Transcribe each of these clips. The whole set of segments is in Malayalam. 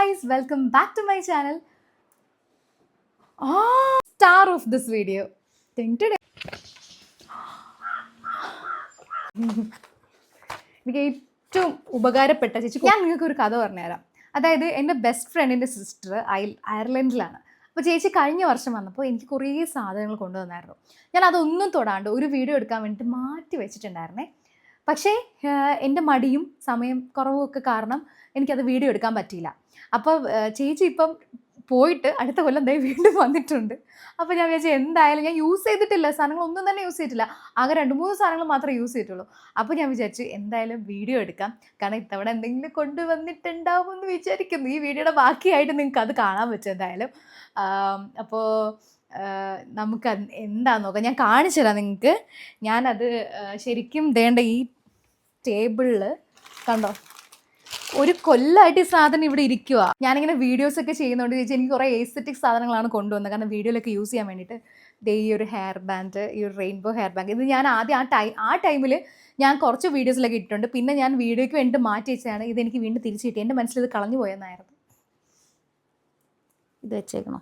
guys, welcome back to my channel. Star of this video. എനിക്ക് ഏറ്റവും ഉപകാരപ്പെട്ട ചേച്ചി ഞാൻ നിങ്ങൾക്ക് ഒരു കഥ പറഞ്ഞുതരാം. അതായത് എൻ്റെ ബെസ്റ്റ് ഫ്രണ്ടിൻ്റെ സിസ്റ്റർ അയർലൻഡിലാണ്. അപ്പോൾ ചേച്ചി കഴിഞ്ഞ വർഷം വന്നപ്പോൾ എനിക്ക് കുറേ സാധനങ്ങൾ കൊണ്ടുവന്നായിരുന്നു. ഞാൻ അതൊന്നും തൊടാണ്ട് ഒരു വീഡിയോ എടുക്കാൻ വേണ്ടിയിട്ട് മാറ്റി വെച്ചിട്ടുണ്ടായിരുന്നേ. പക്ഷേ എൻ്റെ മടിയും സമയം കുറവും ഒക്കെ കാരണം എനിക്കത് വീഡിയോ എടുക്കാൻ പറ്റിയില്ല. അപ്പോൾ ചേച്ചി ഇപ്പം പോയിട്ട് അടുത്ത കൊല്ലം ദേ വീണ്ടും വന്നിട്ടുണ്ട്. അപ്പോൾ ഞാൻ വിചാരിച്ചു എന്തായാലും ഞാൻ യൂസ് ചെയ്തിട്ടില്ല, സാധനങ്ങളൊന്നും തന്നെ യൂസ് ചെയ്തിട്ടില്ല, ആകെ 2-3 സാധനങ്ങൾ മാത്രമേ യൂസ് ചെയ്തിട്ടുള്ളൂ. അപ്പോൾ ഞാൻ വിചാരിച്ചു എന്തായാലും വീഡിയോ എടുക്കാം, കാരണം ഇത്തവണ എന്തെങ്കിലും കൊണ്ടുവന്നിട്ടുണ്ടാവുമെന്ന് വിചാരിക്കുന്നു. ഈ വീഡിയോയുടെ ബാക്കിയായിട്ട് നിങ്ങൾക്ക് അത് കാണാൻ പറ്റും എന്തായാലും. അപ്പോൾ നമുക്ക് എന്താണെന്ന് നോക്കാം, ഞാൻ കാണിച്ചു തരാം നിങ്ങൾക്ക്. ഞാനത് ശരിക്കും വേണ്ട ഈ ടേബിളിൽ കണ്ടോ, ഒരു കൊല്ലമായിട്ട് ഈ സാധനം ഇവിടെ ഇരിക്കുക. ഞാനിങ്ങനെ വീഡിയോസൊക്കെ ചെയ്യുന്നതുകൊണ്ട് ചോദിച്ചാൽ എനിക്ക് കുറേ എസ്തെറ്റിക് സാധനങ്ങളാണ് കൊണ്ടുവന്നത്, കാരണം വീഡിയോയിലൊക്കെ യൂസ് ചെയ്യാൻ വേണ്ടിയിട്ട്. ഈ ഒരു ഹെയർ ബാൻഡ്, ഈ ഒരു റെയിൻബോ ഹെയർ ബാൻഡ്, ഇത് ഞാൻ ആദ്യം ആ ടൈമിൽ ഞാൻ കുറച്ച് വീഡിയോസിലൊക്കെ ഇട്ടിട്ടുണ്ട്. പിന്നെ ഞാൻ വീഡിയോയ്ക്ക് വേണ്ടി മാറ്റി വെച്ചതാണ്. ഇതെനിക്ക് വീണ്ടും തിരിച്ചു കിട്ടി. എൻ്റെ മനസ്സിൽ ഇത് കളഞ്ഞു പോയെന്നായിരുന്നു. ഇത് വെച്ചേക്കണോ?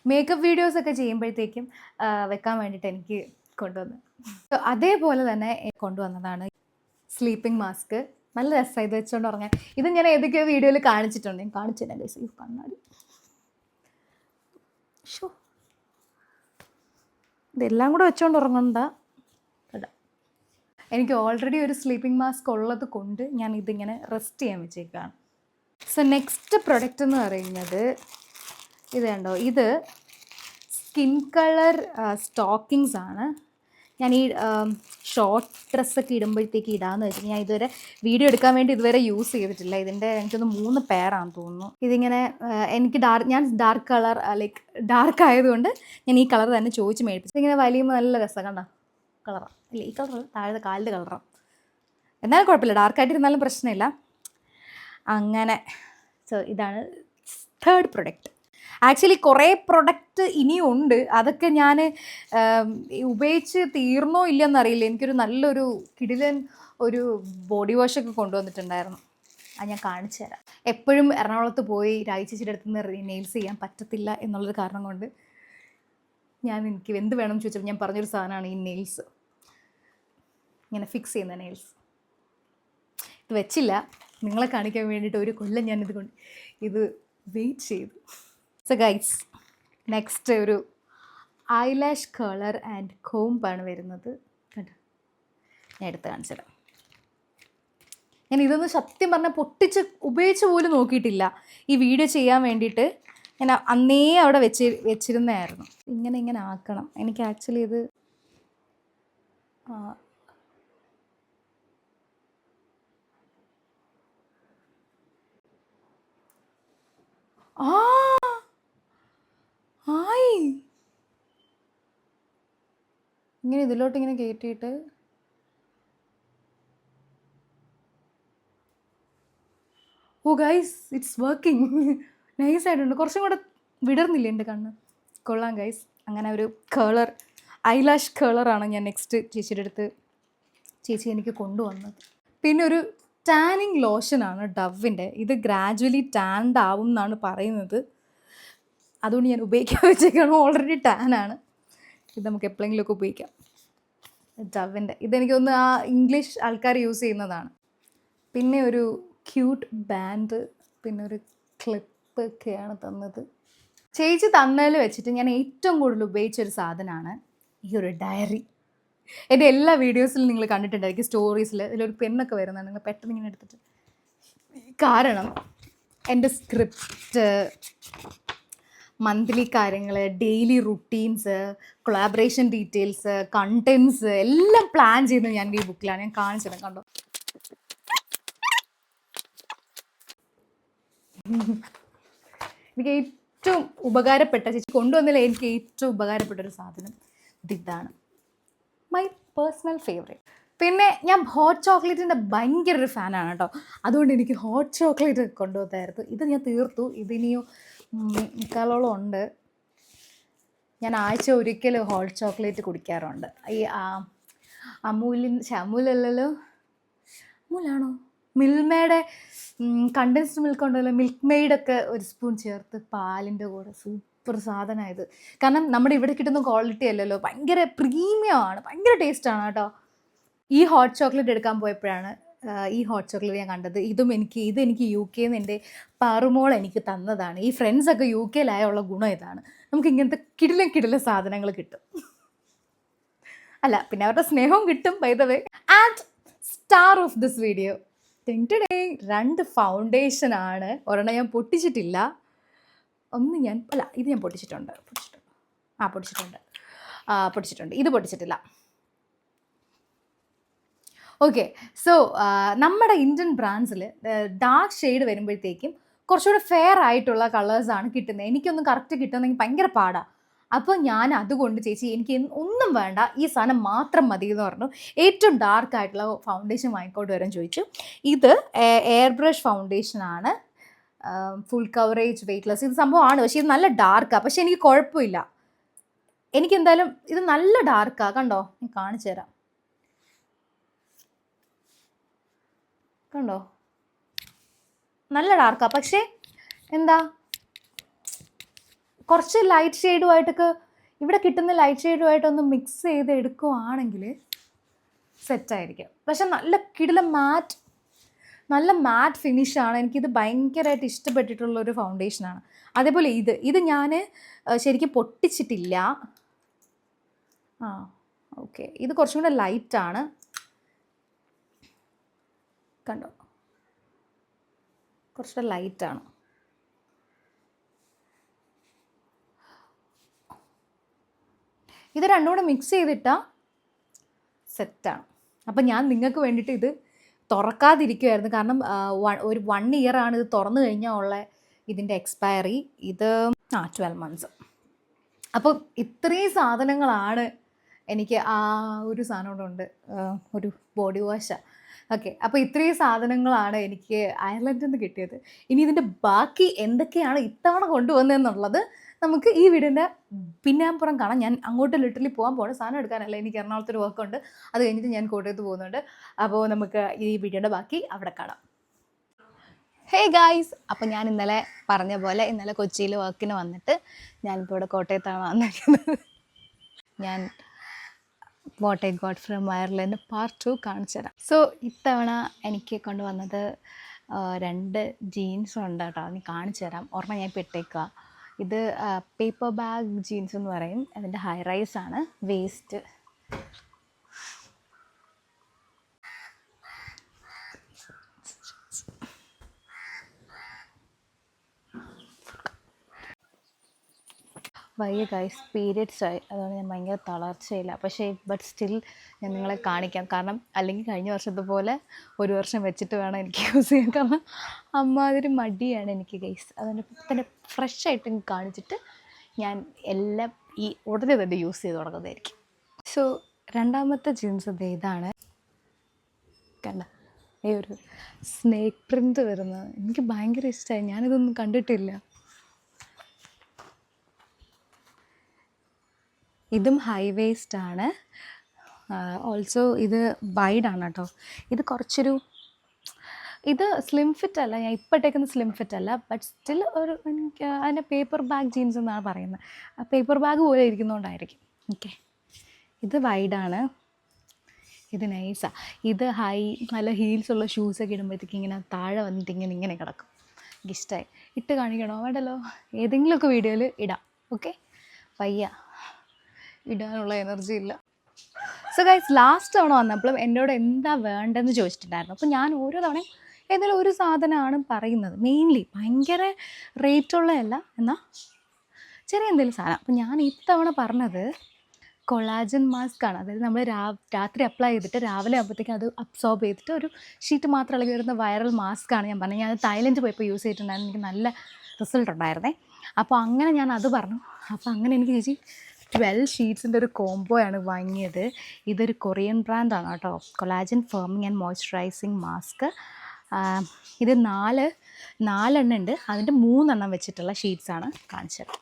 മേക്കപ്പ് വീഡിയോസൊക്കെ ചെയ്യുമ്പോഴത്തേക്കും വെക്കാൻ വേണ്ടിയിട്ട് എനിക്ക് കൊണ്ടുവന്നു. അതേപോലെ തന്നെ കൊണ്ടുവന്നതാണ് സ്ലീപ്പിംഗ് മാസ്ക്. നല്ല രസമാണ് ഇത് വെച്ചുകൊണ്ട് ഉറങ്ങാൻ. ഇത് ഞാൻ ഏതൊക്കെയോ വീഡിയോയിൽ കാണിച്ചിട്ടുണ്ട്, ഞാൻ കാണിച്ചില്ല ഗൈസ്. ഈ കണ്ണാടി ഷോ, ഇതെല്ലാം കൂടെ വെച്ചുകൊണ്ട് ഉറങ്ങണ്ട. എനിക്ക് ഓൾറെഡി ഒരു സ്ലീപ്പിംഗ് മാസ്ക് ഉള്ളത് കൊണ്ട് ഞാൻ ഇതിങ്ങനെ റെസ്റ്റ് ചെയ്യാൻ വെച്ചേക്കാണ്. സോ നെക്സ്റ്റ് പ്രൊഡക്റ്റ് എന്ന് പറയുന്നത് ഇത് കണ്ടോ, ഇത് സ്കിൻ കളർ സ്റ്റോക്കിങ്സ് ആണ്. ഞാൻ ഈ ഷോർട്ട് ഡ്രസ്സൊക്കെ ഇടുമ്പോഴത്തേക്ക് ഇടാമെന്ന് വെച്ചാൽ ഞാൻ ഇതുവരെ വീഡിയോ എടുക്കാൻ വേണ്ടി ഇതുവരെ യൂസ് ചെയ്തിട്ടില്ല. ഇതിൻ്റെ എനിക്കൊന്ന് 3 പെയറാണെന്ന് തോന്നുന്നു. ഇതിങ്ങനെ എനിക്ക് ഞാൻ ഡാർക്ക് കളർ ലൈക്ക് ഡാർക്ക് ആയതുകൊണ്ട് ഞാൻ ഈ കളർ തന്നെ ചോദിച്ച് മേടിപ്പിച്ചു. ഇങ്ങനെ വലിയുമ്പോൾ നല്ല രസം കണ്ടോ, കളറാണ് ഇല്ല ഈ കളർ, താഴെ കാലിൻ്റെ കളറാണ്. എന്നാലും കുഴപ്പമില്ല, ഡാർക്കായിട്ടിരുന്നാലും പ്രശ്നമില്ല. അങ്ങനെ സോ ഇതാണ് തേർഡ് പ്രൊഡക്റ്റ്. ആക്ച്വലി കുറേ പ്രൊഡക്റ്റ് ഇനിയും ഉണ്ട്, അതൊക്കെ ഞാൻ ഉപയോഗിച്ച് തീർന്നോ ഇല്ലെന്നറിയില്ല. എനിക്കൊരു നല്ലൊരു കിടിലൻ ഒരു ബോഡി വാഷൊക്കെ കൊണ്ടുവന്നിട്ടുണ്ടായിരുന്നു, അത് ഞാൻ കാണിച്ചു തരാം. എപ്പോഴും എറണാകുളത്ത് പോയി ചേച്ചിയുടെ അടുത്ത് നിന്ന് നെയിൽസ് ചെയ്യാൻ പറ്റത്തില്ല എന്നുള്ളൊരു കാരണം കൊണ്ട് എനിക്ക് എന്ത് വേണമെന്ന് ചോദിച്ചപ്പോൾ ഞാൻ പറഞ്ഞൊരു സാധനമാണ് ഈ നെയിൽസ്, ഇങ്ങനെ ഫിക്സ് ചെയ്യുന്ന നെയിൽസ്. ഇത് വെച്ചില്ല, നിങ്ങളെ കാണിക്കാൻ വേണ്ടിയിട്ട് ഒരു കൊല്ലം ഞാൻ ഇത് വെയിറ്റ് ചെയ്തു. സോ ഗൈസ്, നെക്സ്റ്റ് ഒരു ഐലാഷ് കളർ ആൻഡ് കോംബാണ് വരുന്നത്. കണ്ടോ, ഞാൻ എടുത്ത് കാണിച്ചുതരാം. ഞാൻ ഇതൊന്നും സത്യം പറഞ്ഞാൽ പൊട്ടിച്ച് ഉപയോഗിച്ച് പോലും നോക്കിയിട്ടില്ല ഈ വീഡിയോ ചെയ്യാൻ വേണ്ടിയിട്ട്. ഞാൻ അന്നേ അവിടെ വെച്ചിരുന്നതായിരുന്നു. ഇങ്ങനെ ആക്കണം. എനിക്ക് ആക്ച്വലി ഇത് ആയി ഇങ്ങനെ ഇതിലോട്ട് ഇങ്ങനെ കയറ്റിയിട്ട് ഓ ഗൈസ്, ഇറ്റ്സ് വർക്കിംഗ്. നൈസ് ആയിട്ടുണ്ട്. കുറച്ചും കൂടെ വിടർന്നില്ല എൻ്റെ കണ്ണ്. കൊള്ളാം ഗൈസ്. അങ്ങനെ ഒരു കളർ ഐലാഷ് കളറാണ് ഞാൻ നെക്സ്റ്റ് ചേച്ചിയുടെ അടുത്ത് ചേച്ചി എനിക്ക് കൊണ്ടുവന്നത്. പിന്നെ ഒരു ടാനിങ് ലോഷനാണ് ഡവിൻ്റെ. ഇത് ഗ്രാജുവലി ടാൻഡ് ആവും എന്നാണ് പറയുന്നത്, അതുകൊണ്ട് ഞാൻ ഉപയോഗിക്കാൻ വെച്ചേക്കാണ്. ഓൾറെഡി ടാനാണ്. ഇത് നമുക്ക് എപ്പോഴെങ്കിലുമൊക്കെ ഉപയോഗിക്കാം. ഡവിൻ്റെ ഇതെനിക്കൊന്ന് ആ ഇംഗ്ലീഷ് ആൾക്കാർ യൂസ് ചെയ്യുന്നതാണ്. പിന്നെ ഒരു ക്യൂട്ട് ബാൻഡ്, പിന്നെ ഒരു ക്ലിപ്പ് ഒക്കെയാണ് തന്നത്. ചേച്ചി തന്നതിൽ വെച്ചിട്ട് ഞാൻ ഏറ്റവും കൂടുതൽ ഉപയോഗിച്ചൊരു സാധനമാണ് ഈ ഒരു ഡയറി. എൻ്റെ എല്ലാ വീഡിയോസിലും നിങ്ങൾ കണ്ടിട്ടുണ്ടായിരിക്കും, സ്റ്റോറീസിൽ ഇതിലൊരു പെണ്ണൊക്കെ വരുന്നതാണ്. നിങ്ങൾ പെട്ടെന്ന് ഇങ്ങനെ എടുത്തിട്ട്, കാരണം എൻ്റെ സ്ക്രിപ്റ്റ്, മന്ത്ലി കാര്യങ്ങൾ, daily routines, collaboration details, contents എല്ലാം പ്ലാൻ ചെയ്യുന്നത് ഞാൻ ഈ ബുക്കിലാണ്. ഞാൻ കാണിച്ചത് കണ്ടോ. എനിക്ക് ഏറ്റവും ഉപകാരപ്പെട്ട, ചേച്ചി കൊണ്ടുവന്നില്ല, എനിക്ക് ഏറ്റവും ഉപകാരപ്പെട്ടൊരു സാധനം ഇതാണ്. My personal favourite. പിന്നെ ഞാൻ ഹോട്ട് ചോക്ലേറ്റിൻ്റെ ഭയങ്കര ഒരു ഫാനാണ് കേട്ടോ, അതുകൊണ്ട് എനിക്ക് ഹോട്ട് ചോക്ലേറ്റ് കൊണ്ടുവന്നായിരുന്നു. ഇത് ഞാൻ തീർത്തു, ഇതിനിയും 3 ഉണ്ട്. ഞാൻ ആഴ്ച ഒരിക്കൽ ഹോട്ട് ചോക്ലേറ്റ് കുടിക്കാറുണ്ട്. ഈ അമൂലല്ലല്ലോ, അമൂലാണോ മിൽമയുടെ കണ്ടൻസ്ഡ് മിൽക്ക് ഉണ്ടല്ലോ, മിൽക്ക് മെയ്ഡൊക്കെ ഒരു സ്പൂൺ ചേർത്ത് പാലിൻ്റെ കൂടെ സൂപ്പർ സാധനമായത്. കാരണം നമ്മുടെ ഇവിടെ കിട്ടുന്ന ക്വാളിറ്റി അല്ലല്ലോ, ഭയങ്കര പ്രീമിയം ആണ്, ഭയങ്കര ടേസ്റ്റാണ് കേട്ടോ. ഈ ഹോട്ട് ചോക്ലേറ്റ് എടുക്കാൻ പോയപ്പോഴാണ് ഈ ഹോട്ട് ചോക്ലേറ്റ് ഞാൻ കണ്ടത്. ഇതെനിക്ക് യു കെയിൽ നിന്ന് എൻ്റെ പാറുമോൾ എനിക്ക് തന്നതാണ്. ഈ ഫ്രണ്ട്സൊക്കെ യു കെയിലായുള്ള ഗുണം ഇതാണ്, നമുക്ക് ഇങ്ങനത്തെ കിടില സാധനങ്ങൾ കിട്ടും. അല്ല പിന്നെ അവരുടെ സ്നേഹവും കിട്ടും by the way. And star of this video 2 foundation ആണ്. ഒരെണ്ണം ഞാൻ പൊട്ടിച്ചിട്ടില്ല, ഇത് ഞാൻ പൊട്ടിച്ചിട്ടുണ്ട്. ഇത് പൊട്ടിച്ചിട്ടില്ല. ഓക്കെ, സോ നമ്മുടെ ഇന്ത്യൻ ബ്രാൻഡ്സിൽ ഡാർക്ക് ഷെയ്ഡ് വരുമ്പോഴത്തേക്കും കുറച്ചുകൂടെ ഫെയർ ആയിട്ടുള്ള കളേഴ്സാണ് കിട്ടുന്നത്. എനിക്കൊന്നും കറക്റ്റ് കിട്ടുന്നെങ്കിൽ ഭയങ്കര പാടാണ്. അപ്പോൾ ഞാൻ അതുകൊണ്ട് ചേച്ചി എനിക്ക് ഒന്നും വേണ്ട, ഈ സാധനം മാത്രം മതി എന്ന് പറഞ്ഞു. ഏറ്റവും ഡാർക്ക് ആയിട്ടുള്ള ഫൗണ്ടേഷൻ വാങ്ങിക്കൊണ്ട് വരാൻ ചോദിച്ചു. ഇത് എയർ ബ്രഷ് ഫൗണ്ടേഷനാണ്, ഫുൾ കവറേജ് വെയ്റ്റ്ലെസ്. ഇത് സംഭവമാണ്, പക്ഷേ ഇത് നല്ല ഡാർക്കാണ്. പക്ഷേ എനിക്ക് കുഴപ്പമില്ല, എനിക്കെന്തായാലും ഇത് നല്ല ഡാർക്കാണ്. കണ്ടോ, ഞാൻ കാണിച്ചു തരാം. കണ്ടോ, നല്ല ഡാർക്കാണ്. പക്ഷേ എന്താ, കുറച്ച് ലൈറ്റ് ഷെയ്ഡുമായിട്ടൊക്കെ ഇവിടെ കിട്ടുന്ന ലൈറ്റ് ഷെയ്ഡുമായിട്ടൊന്ന് മിക്സ് ചെയ്ത് എടുക്കുവാണെങ്കിൽ സെറ്റായിരിക്കും. പക്ഷെ നല്ല കിടിലം നല്ല മാറ്റ് ഫിനിഷാണ്. എനിക്കിത് ഭയങ്കരമായിട്ട് ഇഷ്ടപ്പെട്ടിട്ടുള്ളൊരു ഫൗണ്ടേഷനാണ്. അതേപോലെ ഇത് ഞാൻ ശരിക്കും പൊട്ടിച്ചിട്ടില്ല. ഓക്കെ, ഇത് കുറച്ചും കൂടെ ലൈറ്റാണ്. കണ്ടോ, കുറച്ചുകൂടെ ലൈറ്റാണ്. ഇത് രണ്ടും കൂടെ മിക്സ് ചെയ്തിട്ടാൽ സെറ്റാണ്. അപ്പം ഞാൻ നിങ്ങൾക്ക് വേണ്ടിയിട്ട് ഇത് തുറക്കാതിരിക്കുമായിരുന്നു. കാരണം ഒരു 1 ഇയറാണ് ഇത് തുറന്നു കഴിഞ്ഞാൽ ഉള്ള ഇതിൻ്റെ എക്സ്പയറി. ഇത് 12 months. അപ്പം ഇത്രയും സാധനങ്ങളാണ് എനിക്ക്. ഒരു സാധനം കൂടെ ഉണ്ട്, ഒരു ബോഡി വാഷാണ്. ഓക്കെ, അപ്പോൾ ഇത്രയും സാധനങ്ങളാണ് എനിക്ക് അയർലൻഡിൽ നിന്ന് കിട്ടിയത്. ഇനി ഇതിൻ്റെ ബാക്കി എന്തൊക്കെയാണ് ഇത്തവണ കൊണ്ടുവന്നതെന്നുള്ളത് നമുക്ക് ഈ വീടിൻ്റെ പിന്നാമ്പുറം കാണാം. ഞാൻ അങ്ങോട്ട് ലിറ്ററലി പോകാൻ പോകണം, സാധനം എടുക്കാനല്ല. എനിക്ക് എറണാകുളത്തൊരു വർക്കുണ്ട്, അത് കഴിഞ്ഞിട്ട് ഞാൻ കോട്ടയത്ത് പോകുന്നുണ്ട്. അപ്പോൾ നമുക്ക് ഈ വീഡിയോയുടെ ബാക്കി അവിടെ കാണാം. ഹേ ഗായ്സ്, അപ്പോൾ ഞാൻ ഇന്നലെ പറഞ്ഞ പോലെ ഇന്നലെ കൊച്ചിയിൽ വർക്കിന് വന്നിട്ട് ഞാനിപ്പോൾ ഇവിടെ കോട്ടയത്താണ് വന്നിരിക്കുന്നത്. ഞാൻ what I got from Ireland part 2 കാണിച്ചു തരാം. സോ ഇത്തവണ എനിക്ക് കൊണ്ടുവന്നത് 2 ജീൻസ് ഉണ്ട് കേട്ടോ, അത് കാണിച്ചു തരാം. ഓർമ്മ ഞാൻ ഇപ്പോൾ ഇട്ടേക്കുക. ഇത് പേപ്പർ ബാഗ് ജീൻസ് എന്ന് പറയും. അതിൻ്റെ ഹൈ റൈസ് ആണ്. വേസ്റ്റ് വയ്യ ഗൈസ്, പീരിയഡ്സ് ആയി, അതുകൊണ്ട് ഞാൻ ഭയങ്കര തളർച്ചയില്ല. പക്ഷേ ബട്ട് സ്റ്റിൽ ഞാൻ നിങ്ങളെ കാണിക്കാം. കാരണം അല്ലെങ്കിൽ കഴിഞ്ഞ വർഷത്തെ പോലെ 1 വർഷം വെച്ചിട്ട് വേണം എനിക്ക് യൂസ് ചെയ്യാൻ. കാരണം അമ്മാതിരി മടിയാണ് എനിക്ക് ഗൈസ്. അതുകൊണ്ട് തന്നെ ഫ്രഷ് ആയിട്ട് കാണിച്ചിട്ട് ഞാൻ എല്ലാം ഈ ഉടനെ തന്നെ യൂസ് ചെയ്ത് തുടങ്ങുന്നതായിരിക്കും. സോ രണ്ടാമത്തെ ജീൻസ് ഇതാണ്. കണ്ട ഈ ഒരു സ്നേക്ക് പ്രിൻ്റ് വരുന്നത് എനിക്ക് ഭയങ്കര ഇഷ്ടമായി. ഞാനിതൊന്നും കണ്ടിട്ടില്ല. ഇതും ഹൈ വേസ്റ്റ് ആണ്. ഓൾസോ ഇത് വൈഡാണ് കേട്ടോ. ഇത് കുറച്ചൊരു ഇത് സ്ലിം ഫിറ്റ് അല്ല, ഞാൻ ഇപ്പോൾ ഇട്ടേക്കുന്ന സ്ലിം ഫിറ്റ് അല്ല. ബട്ട് സ്റ്റിൽ ഒരു എനിക്ക് അതിൻ്റെ പേപ്പർ ബാഗ് ജീൻസ് എന്നാണ് പറയുന്നത്. ആ പേപ്പർ ബാഗ് പോലെ ഇരിക്കുന്നതുകൊണ്ടായിരിക്കും. ഓക്കെ, ഇത് വൈഡാണ്, ഇത് നൈസാണ്. ഇത് നല്ല ഹീൽസുള്ള ഷൂസൊക്കെ ഇടുമ്പോഴത്തേക്ക് ഇങ്ങനെ താഴെ വന്നിട്ട് ഇങ്ങനെ കിടക്കും. എനിക്കിഷ്ടമായി. ഇട്ട് കാണിക്കണോ? വേണ്ടല്ലോ, ഏതെങ്കിലുമൊക്കെ വീഡിയോയിൽ ഇടാം. ഓക്കെ, വയ്യ, ഇടാനുള്ള എനർജി ഇല്ല. സോ ഗൈസ്, ലാസ്റ്റ് തവണ വന്നപ്പോഴും എന്നോട് എന്താ വേണ്ടതെന്ന് ചോദിച്ചിട്ടുണ്ടായിരുന്നു. അപ്പോൾ ഞാൻ ഓരോ തവണയും ഏതെങ്കിലും ഒരു സാധനമാണ് പറയുന്നത്. മെയിൻലി ഭയങ്കര റേറ്റുള്ളതല്ല, എന്നാൽ ചെറിയ എന്തെങ്കിലും സാധനം. അപ്പോൾ ഞാൻ ഇത്തവണ പറഞ്ഞത് കൊളാജൻ മാസ്ക് ആണ്. അതായത് നമ്മൾ രാത്രി അപ്ലൈ ചെയ്തിട്ട് രാവിലെ ആകുമ്പോഴത്തേക്കും അത് അബ്സോർബ് ചെയ്തിട്ട് ഒരു ഷീറ്റ് മാത്രം ഇളകി വരുന്ന വൈറൽ മാസ്ക് ആണ് ഞാൻ പറഞ്ഞത്. ഞാൻ തായ്ലൻഡ് പോയപ്പോൾ യൂസ് ചെയ്തിട്ടുണ്ടായിരുന്നു, എനിക്ക് നല്ല റിസൾട്ട് ഉണ്ടായിരുന്നേ. അപ്പോൾ അങ്ങനെ ഞാൻ അത് പറഞ്ഞു. അപ്പോൾ അങ്ങനെ എനിക്ക് ചേച്ചി 12 ഷീറ്റ്സിൻ്റെ ഒരു കോംബോയാണ് വാങ്ങിയത്. ഇതൊരു കൊറിയൻ ബ്രാൻഡാണ് കേട്ടോ, കൊളാജൻ ഫേമിങ് ആൻഡ് മോയ്സ്ചറൈസിങ് മാസ്ക്. ഇത് 4 എണ്ണം ഉണ്ട്. അതിൻ്റെ 3 എണ്ണം വെച്ചിട്ടുള്ള ഷീറ്റ്സാണ് കാണിച്ചത്.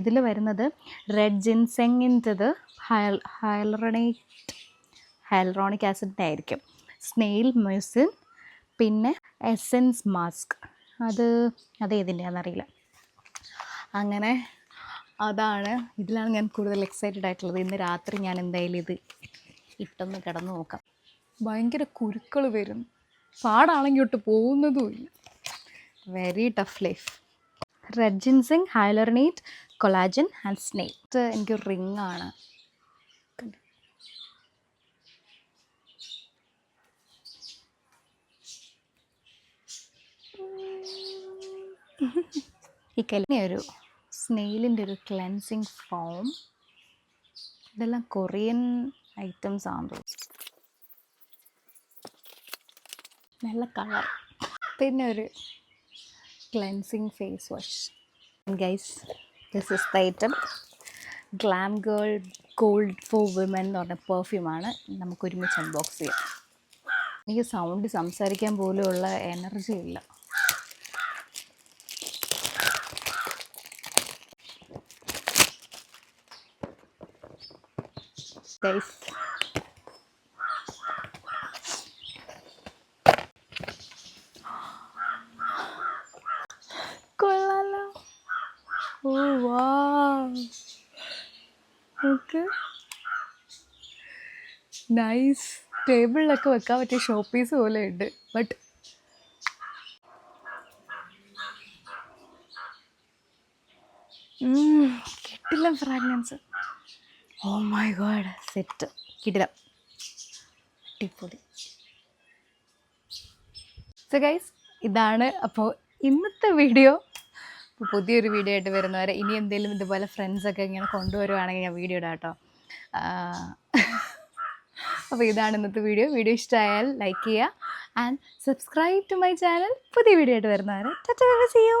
ഇതിൽ വരുന്നത് റെഡ് ജിൻസെങ്ങിൻ്റെത് ഹൈലറോണിക് ആസിഡിൻ്റെ ആയിരിക്കും. സ്നെയിൽ മ്യൂസിൻ, പിന്നെ എസെൻസ് മാസ്ക്, അതേതിൻ്റെയാണെന്നറിയില്ല. അങ്ങനെ അതാണ്, ഇതിലാണ് ഞാൻ കൂടുതൽ എക്സൈറ്റഡ് ആയിട്ടുള്ളത്. ഇന്ന് രാത്രി ഞാൻ എന്തായാലും ഇത് ഇട്ടൊന്ന് കിടന്ന് നോക്കാം. ഭയങ്കര കുരുക്കൾ വരും, പാടാണെങ്കിൽ ഇട്ട് പോകുന്നതുമില്ല. Very tough life. Red ginseng, hyaluronate, collagen and snail. ഇത് എനിക്കൊരു റിങ്ങാണ്. ഈ ഒരു സ്നെയിലിൻ്റെ ഒരു ക്ലെൻസിങ് ഫോം. ഇതെല്ലാം കൊറിയൻ ഐറ്റംസ് ആണെന്ന് തോന്നുന്നു. നല്ല കളർ. പിന്നെ ഒരു cleansing face wash. Guys, this is the item. Glam girl gold for women എന്ന് പറഞ്ഞ പെർഫ്യൂമാണ്. നമുക്ക് ഒരുമിച്ച് അൺബോക്സ് ചെയ്യാം. എനിക്ക് സൗണ്ട് സംസാരിക്കാൻ പോലുമുള്ള എനർജി ഇല്ല. ഗൈസ്, കൊള്ളാലോ. ഓ വാവ്, ഓക്കെ, നൈസ്. ടേബിളിലൊക്കെ വെക്കാൻ പറ്റിയ ഷോ പീസ് പോലെ ഉണ്ട്. ബട്ട് കിട്ടില്ല fragrance. Oh my God, set, കിടിലം, അടിപൊളി. സോ ഗൈസ്, ഇതാണ് അപ്പോൾ ഇന്നത്തെ വീഡിയോ. അപ്പോൾ പുതിയൊരു വീഡിയോ ആയിട്ട് വരുന്നവരെ ഇനി എന്തെങ്കിലും ഇതുപോലെ ഫ്രണ്ട്സൊക്കെ ഇങ്ങനെ കൊണ്ടുവരുവാണെങ്കിൽ ഞാൻ വീഡിയോ ഇടാം കേട്ടോ. അപ്പോൾ ഇതാണ് ഇന്നത്തെ വീഡിയോ. വീഡിയോ ഇഷ്ടമായാൽ ലൈക്ക് ചെയ്യുക and subscribe to my channel. പുതിയ വീഡിയോ ആയിട്ട് വരുന്നവരെ tata, bye bye, see U.